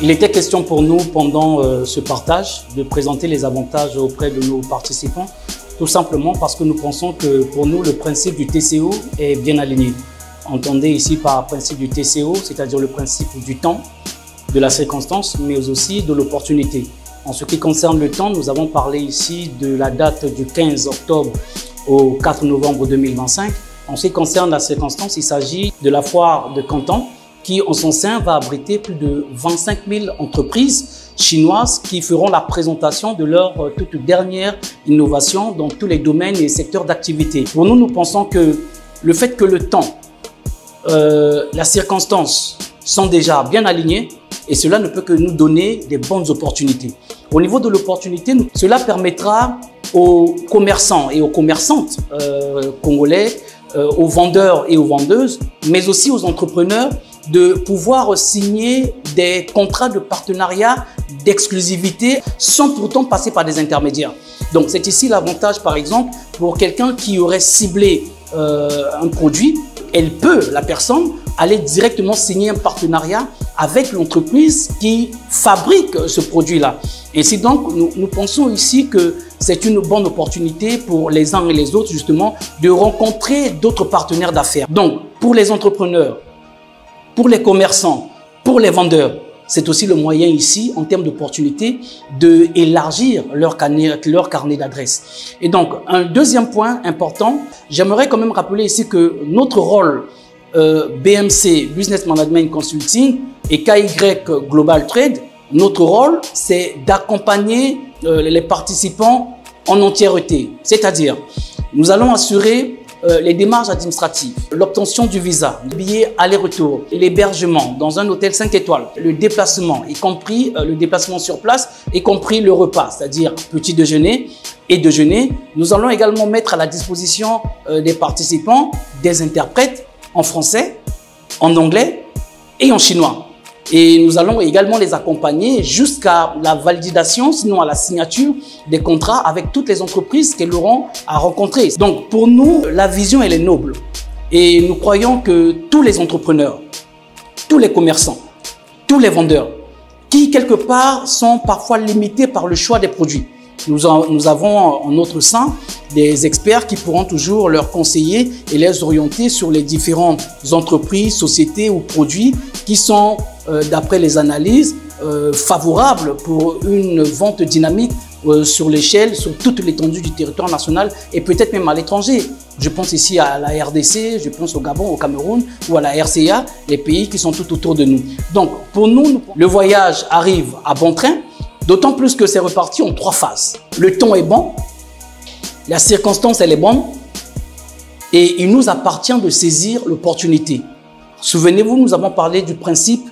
Il était question pour nous, pendant ce partage, de présenter les avantages auprès de nos participants, tout simplement parce que nous pensons que pour nous, le principe du TCO est bien aligné. Entendez ici par principe du TCO, c'est-à-dire le principe du temps, de la circonstance, mais aussi de l'opportunité. En ce qui concerne le temps, nous avons parlé ici de la date du 15 octobre au 4 novembre 2025. En ce qui concerne la circonstance, il s'agit de la foire de Canton qui, en son sein, va abriter plus de 25 000 entreprises chinoises qui feront la présentation de leur toute dernière innovation dans tous les domaines et secteurs d'activité. Pour nous, nous pensons que le fait que le temps, la circonstance sont déjà bien alignés et cela ne peut que nous donner des bonnes opportunités. Au niveau de l'opportunité, cela permettra aux commerçants et aux commerçantes congolais, aux vendeurs et aux vendeuses, mais aussi aux entrepreneurs de pouvoir signer des contrats de partenariat, d'exclusivité, sans pourtant passer par des intermédiaires. Donc c'est ici l'avantage, par exemple, pour quelqu'un qui aurait ciblé un produit, la personne, aller directement signer un partenariat avec l'entreprise qui fabrique ce produit-là. Ainsi donc, nous pensons ici que c'est une bonne opportunité pour les uns et les autres, justement, de rencontrer d'autres partenaires d'affaires. Donc, pour les entrepreneurs, pour les commerçants, pour les vendeurs, c'est aussi le moyen ici, en termes d'opportunités, d'élargir leur carnet d'adresses. Et donc, un deuxième point important, j'aimerais quand même rappeler ici que notre rôle BMC, Business Management Consulting, et KY Global Trade, notre rôle, c'est d'accompagner les participants en entièreté. C'est-à-dire, nous allons assurer les démarches administratives, l'obtention du visa, le billet aller-retour, l'hébergement dans un hôtel 5 étoiles, le déplacement, y compris le déplacement sur place, y compris le repas, c'est-à-dire petit déjeuner et déjeuner. Nous allons également mettre à la disposition des participants des interprètes en français, en anglais et en chinois. Et nous allons également les accompagner jusqu'à la validation, sinon à la signature des contrats avec toutes les entreprises qu'elles auront à rencontrer. Donc pour nous, la vision elle est noble. Et nous croyons que tous les entrepreneurs, tous les commerçants, tous les vendeurs, qui quelque part sont parfois limités par le choix des produits, nous avons en notre sein des experts qui pourront toujours leur conseiller et les orienter sur les différentes entreprises, sociétés ou produits qui sont, d'après les analyses, favorables pour une vente dynamique sur l'échelle, sur toute l'étendue du territoire national et peut-être même à l'étranger. Je pense ici à la RDC, je pense au Gabon, au Cameroun ou à la RCA, les pays qui sont tout autour de nous. Donc pour nous, le voyage arrive à bon train. D'autant plus que c'est reparti en 3 phases. Le temps est bon, la circonstance elle est bonne et il nous appartient de saisir l'opportunité. Souvenez-vous, nous avons parlé du principe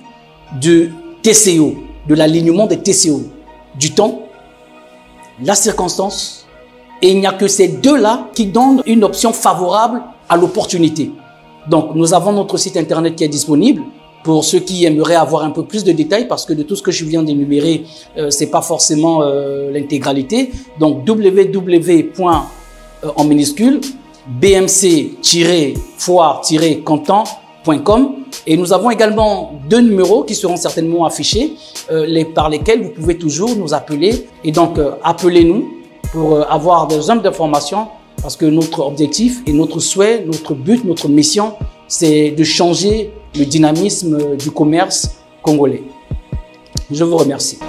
du TCO, de l'alignement des TCO, du temps, la circonstance, et il n'y a que ces deux-là qui donnent une option favorable à l'opportunité. Donc nous avons notre site internet qui est disponible. Pour ceux qui aimeraient avoir un peu plus de détails, parce que de tout ce que je viens d'énumérer, c'est pas forcément l'intégralité. Donc www. En minuscule bmc-foire-canton.com et nous avons également 2 numéros qui seront certainement affichés, par lesquels vous pouvez toujours nous appeler. Et donc appelez-nous pour avoir des hommes d'information, parce que notre objectif et notre souhait, notre but, notre mission, c'est de changer le dynamisme du commerce congolais. Je vous remercie.